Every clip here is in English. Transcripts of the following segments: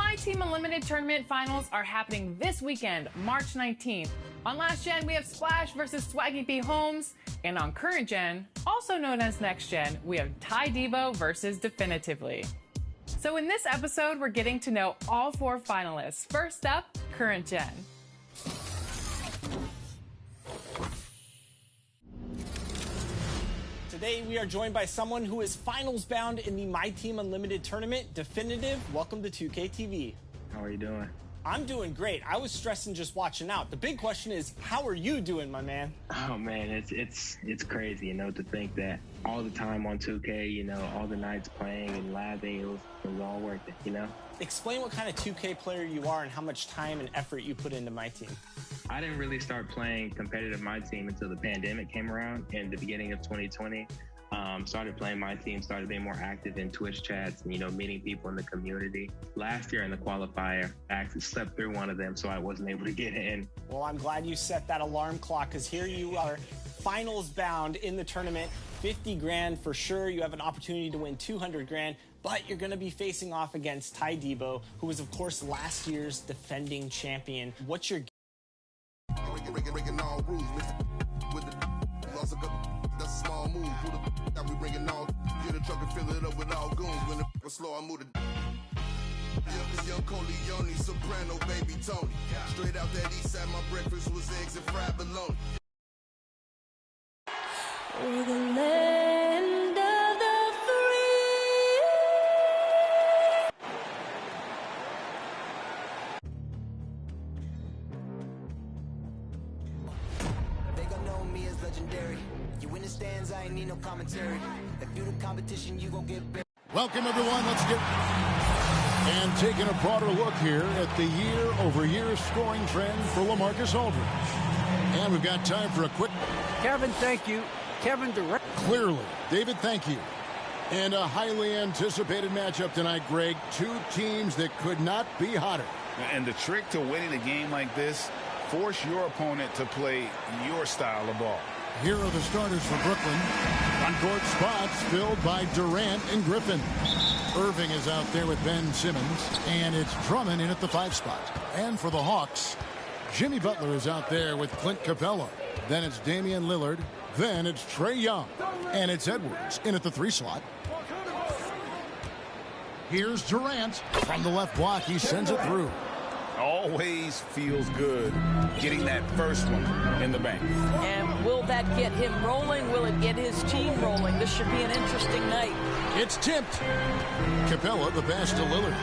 My Team Unlimited Tournament finals are happening this weekend, March 19th. On Last Gen, we have Splash versus Swaggy P. Holmes. And on Current Gen, also known as Next Gen, we have Ty Debo versus Definitively. So in this episode, we're getting to know all 4 finalists. First up, Current Gen. Today, we are joined by someone who is finals bound in the My Team Unlimited tournament. Definitive, welcome to 2K TV. How are you doing? I'm doing great. I was stressing just watching out. The big question is, how are you doing, my man? Oh man, it's crazy, you know, to think that all the time on 2K, you know, all the nights playing and labbing, it was all worth it, you know? Explain what kind of 2K player you are and how much time and effort you put into My Team. I didn't really start playing competitive My Team until the pandemic came around in the beginning of 2020. Started playing My Team, started being more active in Twitch chats and, you know, meeting people in the community. Last year in the qualifier, I actually slept through one of them, so I wasn't able to get in. Well, I'm glad you set that alarm clock, because here you are, finals bound in the tournament. 50 grand for sure. You have an opportunity to win 200 grand, but you're going to be facing off against Ty Debo, who was, of course, last year's defending champion. What's your breaking all rules with the loss of that's a small move. Who the that we bringing all get a truck and fill it up with all goons. When the slow, I move the young Coleone, soprano, baby Tony. Straight out that east side, my breakfast was eggs and fried bologna. For the land of the free. They gon' know me as legendary. You win the stands, I ain't need no commentary. If you the competition, you gon' get buried. Welcome, everyone. Let's get and taking a broader look here at the year-over-year scoring trend for LaMarcus Aldridge. And we've got time for a quick... Kevin, thank you. Kevin Durant. Clearly. David, thank you. And a highly anticipated matchup tonight, Greg. 2 teams that could not be hotter. And the trick to winning a game like this, force your opponent to play your style of ball. Here are the starters for Brooklyn. On-court spots filled by Durant and Griffin. Irving is out there with Ben Simmons, and it's Drummond in at the 5 spot. And for the Hawks, Jimmy Butler is out there with Clint Capella. Then it's Damian Lillard. Then it's Trae Young. And it's Edwards in at the 3 slot. Here's Durant. From the left block, he sends it through. Always feels good getting that first one in the bank. And will that get him rolling? Will it get his team rolling? This should be an interesting night. It's tipped. Capella, the pass to Lillard.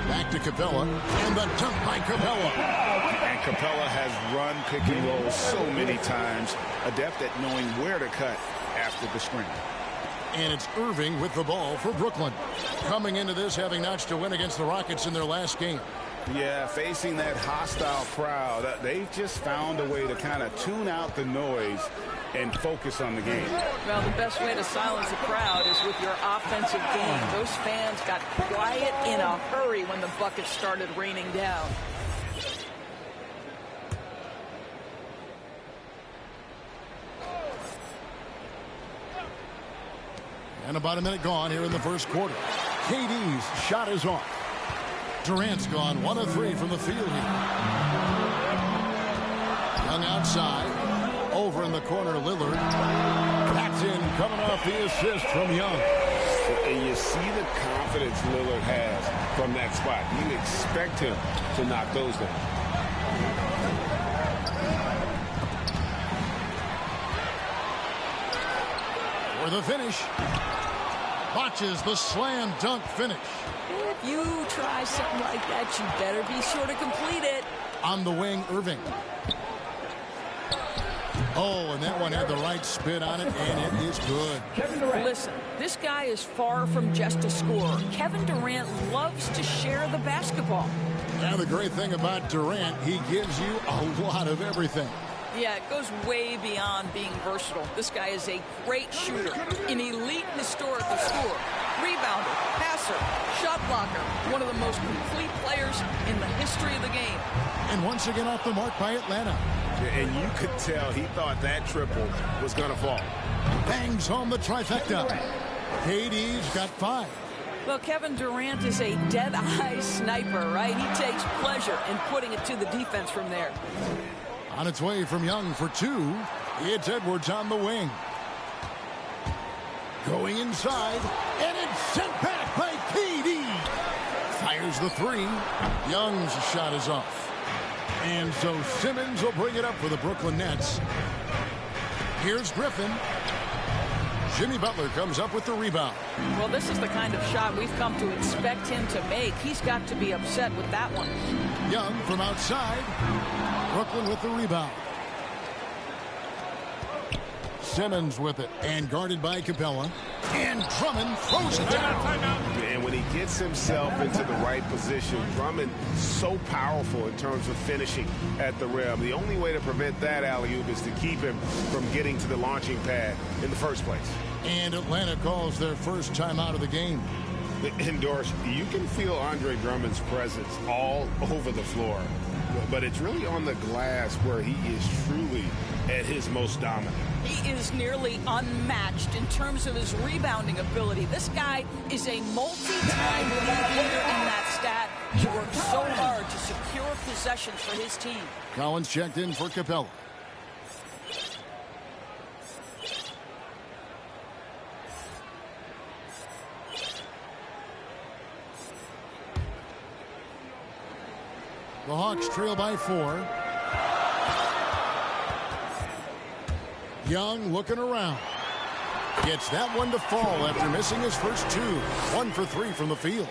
Back to Capella. And the dunk by Capella. And Capella has run pick and roll so many times. Adept at knowing where to cut after the screen. And it's Irving with the ball for Brooklyn. Coming into this having notched a win against the Rockets in their last game. Yeah, facing that hostile crowd, they've just found a way to kind of tune out the noise and focus on the game. Well, the best way to silence a crowd is with your offensive game. Those fans got quiet in a hurry when the buckets started raining down. And about a minute gone here in the first quarter. KD's shot is off. Durant's gone 1 of 3 from the field here. Young outside. Over in the corner, Lillard. That's in, coming off the assist from Young. And you see the confidence Lillard has from that spot. You expect him to knock those down. For the finish. Botches the slam dunk finish. If you try something like that, you better be sure to complete it. On the wing, Irving. Oh, and that one had the right spin on it, and it is good. Listen, this guy is far from just a scorer. Kevin Durant loves to share the basketball. Now, the great thing about Durant, he gives you a lot of everything. Yeah, it goes way beyond being versatile. This guy is a great shooter, an elite historical scorer, rebounder, passer, shot blocker, one of the most complete players in the history of the game. And once again off the mark by Atlanta. And you could tell he thought that triple was going to fall. Bangs home the trifecta. KD's got 5. Well, Kevin Durant is a dead-eye sniper, right? He takes pleasure in putting it to the defense from there. On its way from Young for two. It's Edwards on the wing. Going inside, and it's sent back by KD. Fires the three. Young's shot is off. And so Simmons will bring it up for the Brooklyn Nets. Here's Griffin. Jimmy Butler comes up with the rebound. Well, this is the kind of shot we've come to expect him to make. He's got to be upset with that one. Young from outside. Brooklyn with the rebound. Simmons with it, and guarded by Capella. And Drummond throws it down. And when he gets himself into the right position, Drummond so powerful in terms of finishing at the rim. The only way to prevent that alley-oop is to keep him from getting to the launching pad in the first place. And Atlanta calls their first time out of the game. Indoors, you can feel Andre Drummond's presence all over the floor. But it's really on the glass where he is truly at his most dominant. He is nearly unmatched in terms of his rebounding ability. This guy is a multi-time leader in that stat. He works so hard to secure possessions for his team. Collins checked in for Capella. The Hawks trail by 4. Young looking around. Gets that one to fall after missing his first two. 1 for 3 from the field.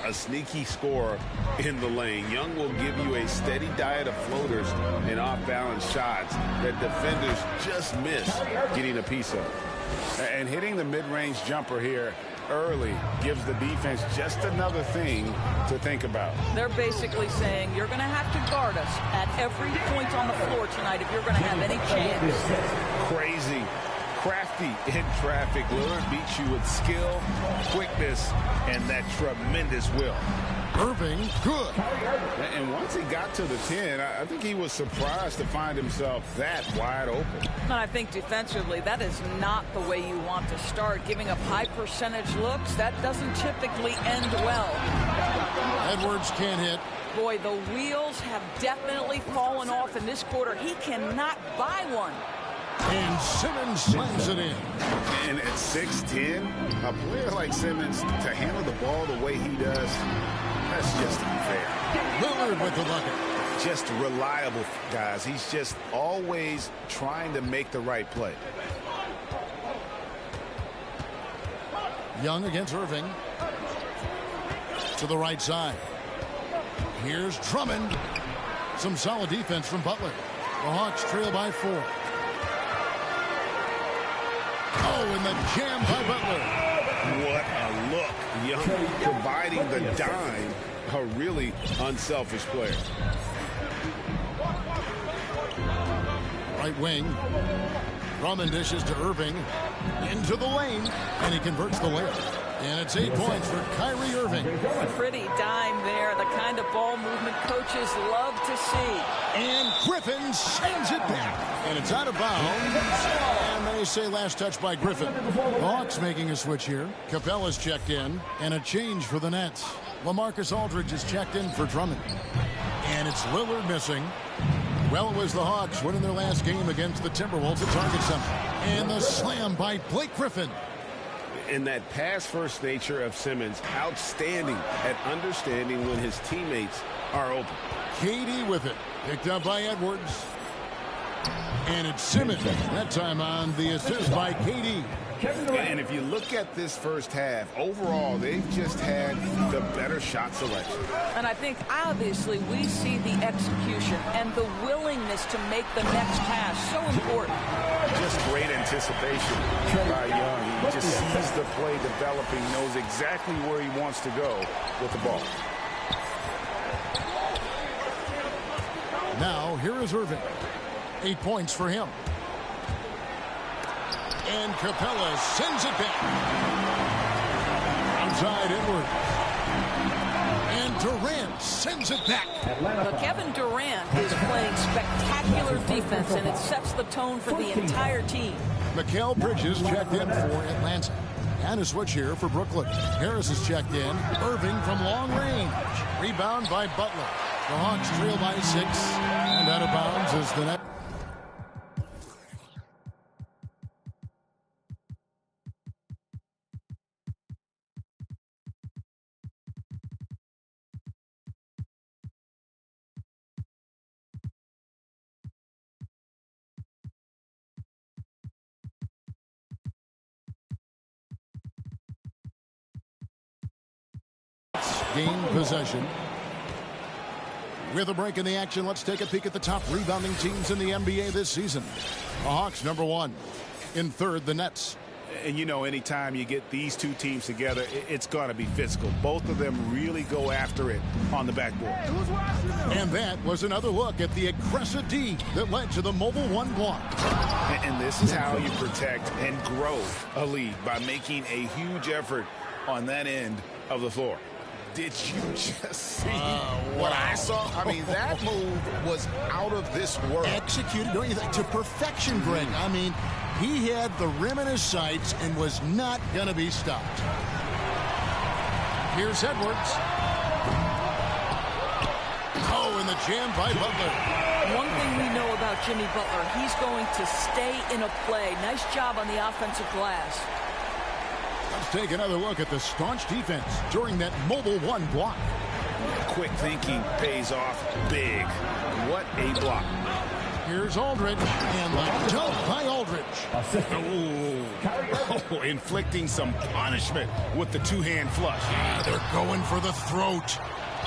A sneaky scorer in the lane. Young will give you a steady diet of floaters and off-balance shots that defenders just miss getting a piece of. And hitting the mid-range jumper here early gives the defense just another thing to think about. They're basically saying you're going to have to guard us at every point on the floor tonight if you're going to have any chance. Crazy, crafty in traffic. Lillard beats you with skill, quickness, and that tremendous will. Irving, good. And once he got to the 10, I think he was surprised to find himself that wide open. And I think defensively, that is not the way you want to start. Giving up high percentage looks, that doesn't typically end well. Edwards can't hit. Boy, the wheels have definitely fallen off in this quarter. He cannot buy one. And Simmons slams it in. And at 6'10", a player like Simmons, to handle the ball the way he does, that's just unfair. Lillard with the bucket. Just reliable, guys. He's just always trying to make the right play. Young against Irving. To the right side. Here's Drummond. Some solid defense from Butler. The Hawks trail by 4. Oh, and the jam by Butler. What a look. Young providing the dime. A really unselfish player. Right wing. Drummond dishes to Irving. Into the lane. And he converts the layup. And it's 8 points for Kyrie Irving. Pretty dime there. The kind of ball movement coaches love to see. And Griffin sends it back. And it's out of bounds. And they say last touch by Griffin. The Hawks making a switch here. Capella's checked in. And a change for the Nets. LaMarcus Aldridge is checked in for Drummond. And it's Lillard missing. Well, it was the Hawks winning their last game against the Timberwolves at Target Center. And the slam by Blake Griffin. And that pass-first nature of Simmons, outstanding at understanding when his teammates are open. KD with it. Picked up by Edwards. And it's Simmons. That time on the assist by KD. And if you look at this first half, overall, they've just had the better shot selection. And I think, obviously, we see the execution and the willingness to make the next pass so important. Just great anticipation by Young. He just sees the play developing, knows exactly where he wants to go with the ball. Now, here is Irving. 8 points for him. And Capella sends it back. Outside Edwards. And Durant sends it back. But Kevin Durant is playing spectacular defense, and it sets the tone for the entire team. Mikal Bridges checked in for Atlanta. And a switch here for Brooklyn. Harris is checked in. Irving from long range. Rebound by Butler. The Hawks trail by 6. And out of bounds is the net. Gain possession. With a break in the action, let's take a peek at the top rebounding teams in the NBA this season. The Hawks, #1. In third, the Nets. And you know, anytime you get these two teams together, it's going to be physical. Both of them really go after it on the backboard. And that was another look at the aggressive D that led to the mobile 1 block. And this is how you protect and grow a lead, by making a huge effort on that end of the floor. Did you just see what I saw? I mean, that move was out of this world. Executed, don't you think, to perfection, Greg. I mean, he had the rim in his sights and was not going to be stopped. Here's Edwards. Oh, and the jam by Butler. One thing we know about Jimmy Butler, he's going to stay in a play. Nice job on the offensive glass. Let's take another look at the staunch defense during that mobile 1 block. Quick thinking pays off big. What a block. Here's Aldridge, and the dunk by Aldridge. Oh, inflicting some punishment with the two-hand flush. Yeah, they're going for the throat.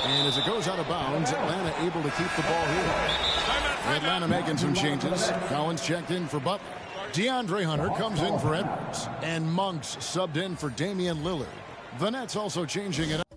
And as it goes out of bounds, Atlanta able to keep the ball here. Atlanta making some changes. Collins checked in for Butler. DeAndre Hunter comes in for Edwards. And Monks subbed in for Damian Lillard. The Nets also changing it up.